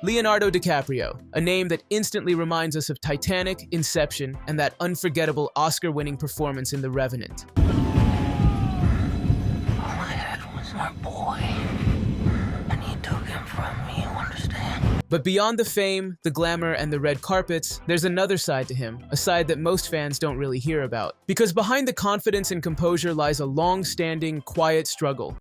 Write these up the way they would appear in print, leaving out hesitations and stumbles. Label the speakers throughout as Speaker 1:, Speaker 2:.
Speaker 1: Leonardo DiCaprio, a name that instantly reminds us of Titanic, Inception, and that unforgettable Oscar-winning performance in The Revenant.
Speaker 2: All I had was my boy, and he took him from me, you understand?
Speaker 1: But beyond the fame, the glamour, and the red carpets, there's another side to him, a side that most fans don't really hear about. Because behind the confidence and composure lies a long-standing, quiet struggle.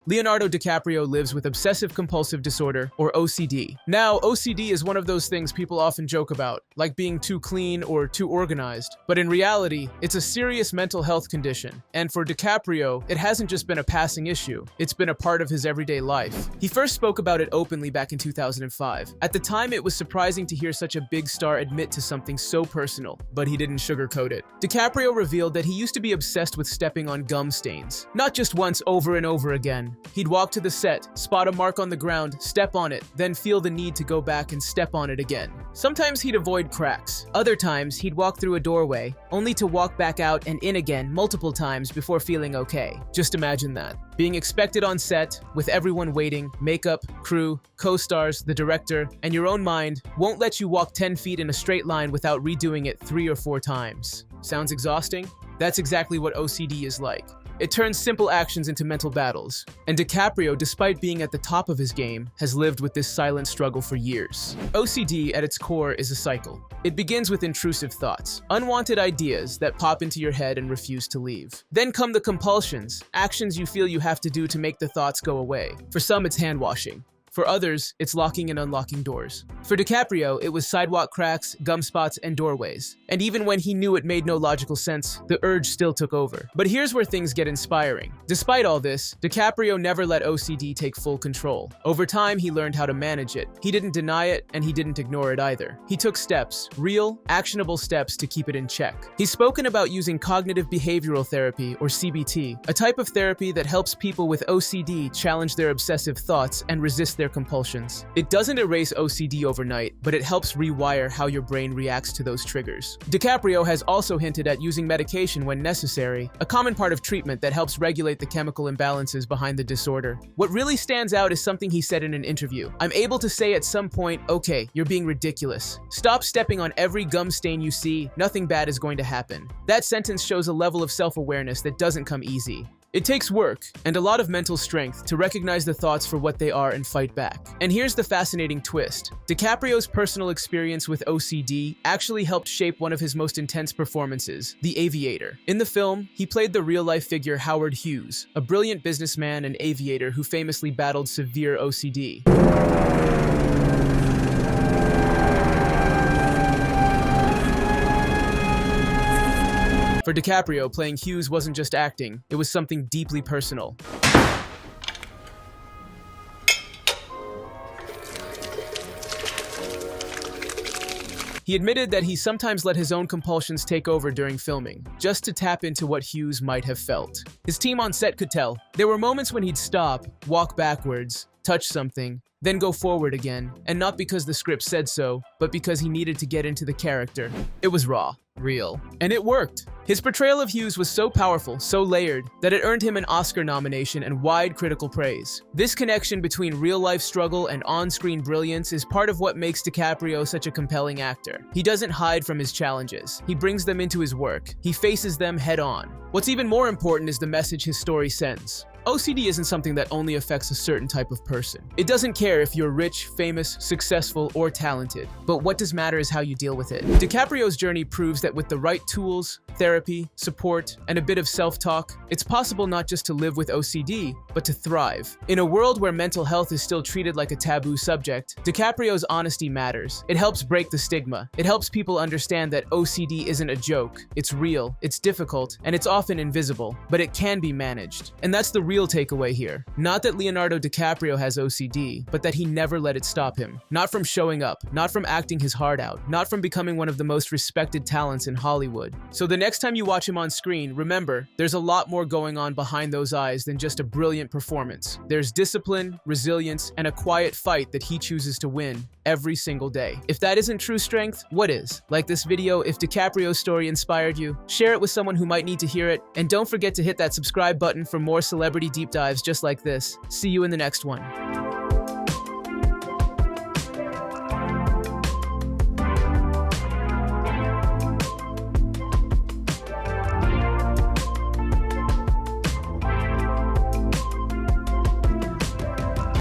Speaker 1: Leonardo DiCaprio lives with obsessive-compulsive disorder, or OCD. Now, OCD is one of those things people often joke about, like being too clean or too organized. But in reality, it's a serious mental health condition. And for DiCaprio, it hasn't just been a passing issue, it's been a part of his everyday life. He first spoke about it openly back in 2005. At the time, it was surprising to hear such a big star admit to something so personal, but he didn't sugarcoat it. DiCaprio revealed that he used to be obsessed with stepping on gum stains. Not just once, over and over again. He'd walk to the set, spot a mark on the ground, step on it, then feel the need to go back and step on it again. Sometimes he'd avoid cracks. Other times, he'd walk through a doorway, only to walk back out and in again multiple times before feeling okay. Just imagine that. Being expected on set, with everyone waiting, makeup, crew, co-stars, the director, and your own mind won't let you walk 10 feet in a straight line without redoing it 3 or 4 times. Sounds exhausting? That's exactly what OCD is like. It turns simple actions into mental battles. And DiCaprio, despite being at the top of his game, has lived with this silent struggle for years. OCD, at its core, is a cycle. It begins with intrusive thoughts, unwanted ideas that pop into your head and refuse to leave. Then come the compulsions, actions you feel you have to do to make the thoughts go away. For some, it's hand washing. For others, it's locking and unlocking doors. For DiCaprio, it was sidewalk cracks, gum spots, and doorways. And even when he knew it made no logical sense, the urge still took over. But here's where things get inspiring. Despite all this, DiCaprio never let OCD take full control. Over time, he learned how to manage it. He didn't deny it, and he didn't ignore it either. He took steps, real, actionable steps to keep it in check. He's spoken about using cognitive behavioral therapy, or CBT, a type of therapy that helps people with OCD challenge their obsessive thoughts and resist their compulsions. It doesn't erase OCD overnight, but it helps rewire how your brain reacts to those triggers. DiCaprio has also hinted at using medication when necessary, a common part of treatment that helps regulate the chemical imbalances behind the disorder. What really stands out is something he said in an interview. "I'm able to say at some point, okay, you're being ridiculous. Stop stepping on every gum stain you see, nothing bad is going to happen." That sentence shows a level of self-awareness that doesn't come easy. It takes work, and a lot of mental strength, to recognize the thoughts for what they are and fight back. And here's the fascinating twist. DiCaprio's personal experience with OCD actually helped shape one of his most intense performances, The Aviator. In the film, he played the real-life figure Howard Hughes, a brilliant businessman and aviator who famously battled severe OCD. For DiCaprio, playing Hughes wasn't just acting, it was something deeply personal. He admitted that he sometimes let his own compulsions take over during filming, just to tap into what Hughes might have felt. His team on set could tell. There were moments when he'd stop, walk backwards, touch something, then go forward again, and not because the script said so, but because he needed to get into the character. It was raw, real, and it worked. His portrayal of Hughes was so powerful, so layered, that it earned him an Oscar nomination and wide critical praise. This connection between real-life struggle and on-screen brilliance is part of what makes DiCaprio such a compelling actor. He doesn't hide from his challenges. He brings them into his work. He faces them head-on. What's even more important is the message his story sends. OCD isn't something that only affects a certain type of person. It doesn't care if you're rich, famous, successful, or talented, but what does matter is how you deal with it. DiCaprio's journey proves that with the right tools, therapy, support, and a bit of self-talk, it's possible not just to live with OCD, but to thrive. In a world where mental health is still treated like a taboo subject, DiCaprio's honesty matters. It helps break the stigma. It helps people understand that OCD isn't a joke. It's real, it's difficult, and it's often invisible, but it can be managed. And that's the real takeaway here. Not that Leonardo DiCaprio has OCD, but that he never let it stop him. Not from showing up, not from acting his heart out, not from becoming one of the most respected talents in Hollywood. So the next time you watch him on screen, remember, there's a lot more going on behind those eyes than just a brilliant performance. There's discipline, resilience, and a quiet fight that he chooses to win every single day. If that isn't true strength, what is? Like this video if DiCaprio's story inspired you, share it with someone who might need to hear it, and don't forget to hit that subscribe button for more celebrity deep dives just like this. See you in the next one.